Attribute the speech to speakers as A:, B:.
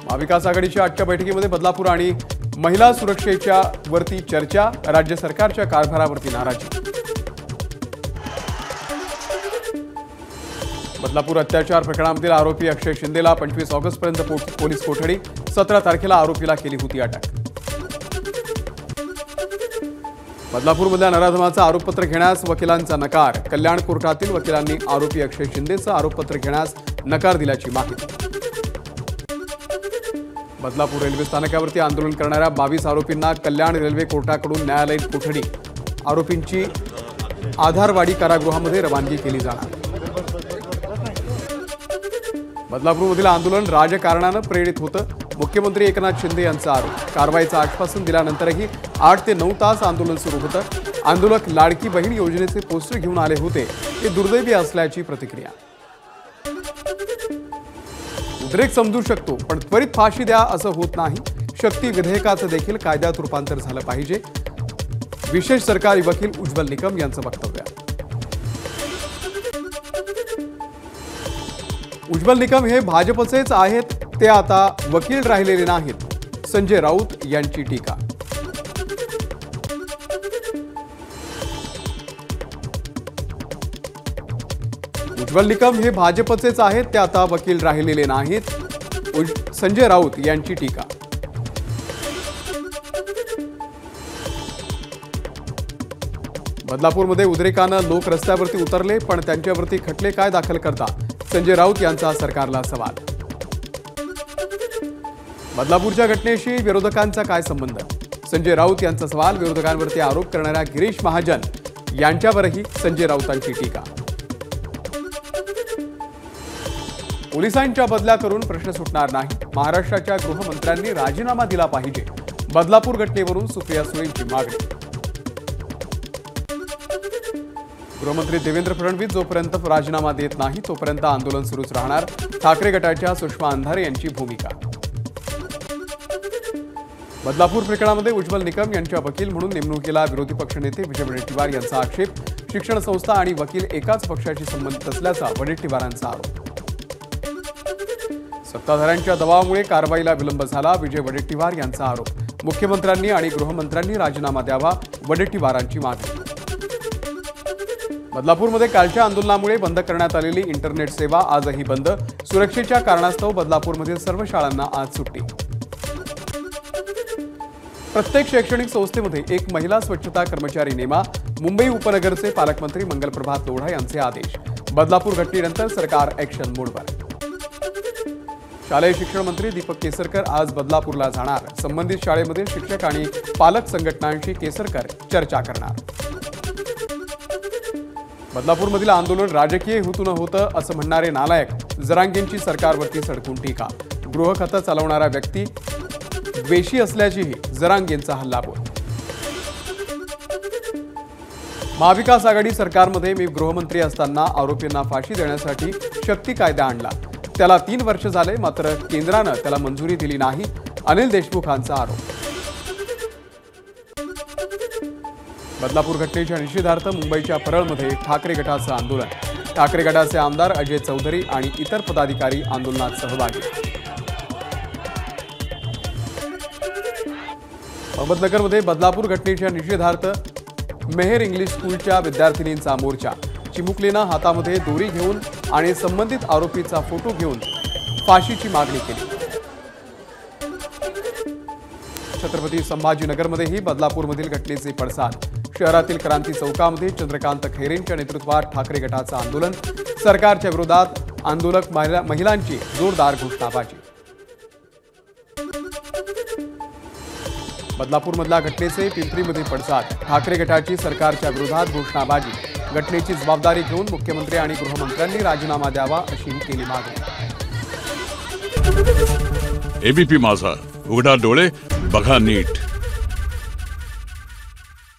A: महाविकास आघाडीच्या आजच्या बैठकीमध्ये बदलापूर आणि महिला सुरक्षेच्या वरती चर्चा, राज्य सरकारच्या कारभारावरती नाराजी। बदलापूर अत्याचार प्रकरणामधील आरोपी अक्षय शिंदेला 25 ऑगस्टपर्यंत पोलीस कोठडी, 17 तारखेला आरोपीला केली होती अटक। बदलापूरमधल्या नराधमाचा आरोपपत्र घेण्यास वकिलांचा नकार, कल्याण कोर्टातील वकिलांनी आरोपी अक्षय शिंदेचं आरोपपत्र घेण्यास नकार दिल्याची माहिती। बदलापूर रेल्वे स्थानकावरती आंदोलन करणाऱ्या 22 आरोपींना कल्याण रेल्वे कोर्टाकडून न्यायालयीन कोठडी, आरोपींची आधारवाडी कारागृहामध्ये रवानगी केली जाणार। बदलापूरमधील आंदोलन राजकारणानं प्रेरित होतं, मुख्यमंत्री एकनाथ शिंदे यांचा आरोप। कारवाईचं आश्वासन दिल्यानंतरही 8 ते 9 तास आंदोलन सुरू होतं। आंदोलक लाडकी बहीण योजनेचे पोस्टर घेऊन आले होते, हे दुर्दैवी असल्याची प्रतिक्रिया। उद्रेक समजू शकतो, पण त्वरित फाशी द्या असं होत नाही। शक्ती विधेयकाचं देखील कायद्यात रूपांतर झालं पाहिजे, विशेष सरकारी वकील उज्ज्वल निकम यांचं वक्तव्य। उज्ज्वल निकम हे भाजपचेच आहेत, ते आता वकील राहिलेले नाहीत, संजय राऊत यांची टीका। उज्ज्वल निकम हे भाजपचेच आहेत, ते आता वकील राहिलेले नाहीत, संजय राऊत यांची टीका। बदलापूरमध्ये उद्रेकानं लोक रस्त्यावरती उतरले, पण त्यांच्यावरती खटले काय दाखल करता, संजय राऊत यांचा सरकारला सवाल। बदलापूरच्या घटनेशी विरोधकांचा काय संबंध, संजय राऊत यांचा सवाल। विरोधकांवरती आरोप करणाऱ्या गिरीश महाजन यांच्यावरही संजय राऊतांची टीका। पोलिसांच्या बदल्या करून प्रश्न सुटणार नाही, महाराष्ट्राच्या गृहमंत्र्यांनी राजीनामा दिला पाहिजे, बदलापूर घटनेवरून सुप्रिया सुळेंची मागणी। गृहमंत्री देवेंद्र फडणवीस जोपर्यंत राजीनामा देत नाही तोपर्यंत आंदोलन सुरूच राहणार, ठाकरे गटाच्या सुषमा अंधारे यांची भूमिका। बदलापूर प्रकरणामध्ये उज्ज्वल निकम यांच्या वकील म्हणून नेमणुकीला विरोधी पक्षनेते विजय वडेट्टीवार यांचा आक्षेप, शिक्षण संस्था आणि वकील एकाच पक्षाशी संबंधित असल्याचा वडेट्टीवारांचा आरोप। सत्ताधाऱ्यांच्या दबावामुळे कारवाईला विलंब झाला, विजय वडेट्टीवार यांचा आरोप। मुख्यमंत्र्यांनी आणि गृहमंत्र्यांनी राजीनामा द्यावा, वडेट्टीवारांची मागणी। बदलापूरमध्ये कालच्या आंदोलनामुळे बंद करण्यात आलेली इंटरनेट सेवा आजही बंद, सुरक्षेच्या कारणास्तव बदलापूरमधील सर्व शाळांना आज सुट्टी। प्रत्येक शैक्षणिक संस्थेमध्ये एक महिला स्वच्छता कर्मचारी नेमा, मुंबई उपनगरचे पालकमंत्री मंगलप्रभात लोढा यांचे आदेश। बदलापूर घटनेनंतर सरकार ॲक्शन मोडवर। शालेय शिक्षण मंत्री दीपक केसरकर आज बदलापूरला जाणार, संबंधित शाळेमधील शिक्षक आणि पालक संघटनांशी केसरकर चर्चा करणार। बदलापूरमधील आंदोलन राजकीय हेतून होतं असं म्हणणारे नालायक जरांगेंची सरकारवरती सडकून टीका, गृह खातं चालवणारा व्यक्ती द्वेषी असल्याचीही जरांगेंचा हल्लाबोल। महाविकास आघाडी सरकारमध्ये मी गृहमंत्री असताना आरोपींना फाशी देण्यासाठी शक्ती कायदा आणला, त्याला 3 वर्ष झाले, मात्र केंद्रानं त्याला मंजुरी दिली नाही, अनिल देशमुखांचा आरोप। बदलापूर घटनेच्या निषेधार्थ मुंबईच्या परळमध्ये ठाकरे गटाचं आंदोलन, ठाकरे गटाचे आमदार अजय चौधरी आणि इतर पदाधिकारी आंदोलनात सहभागी। अहमदनगरमध्ये बदलापूर घटनेच्या निषेधार्थ मेहर इंग्लिश स्कूलच्या विद्यार्थिनींचा मोर्चा, चिमुकलीनं हातामध्ये दोरी घेऊन आणि संबंधित आरोपीचा फोटो घेऊन फाशीची मागणी केली। छत्रपती संभाजीनगरमध्येही बदलापूरमधील घटनेचे पडसाद, शहरातील क्रांती चौकामध्ये चंद्रकांत खैरेंच्या नेतृत्वात ठाकरे गटाचं आंदोलन, सरकारच्या विरोधात आंदोलक महिलांची जोरदार घोषणाबाजी। बदलापूरमधल्या घटनेचे पिंपरीमध्ये पडसाद, ठाकरे गटाची सरकारच्या विरोधात घोषणाबाजी, घटनेची जबाबदारी घेऊन मुख्यमंत्री आणि गृहमंत्र्यांनी राजीनामा द्यावा अशीही केली मागणी।
B: एबीपी माझा, उघडा डोळे बघा नीट।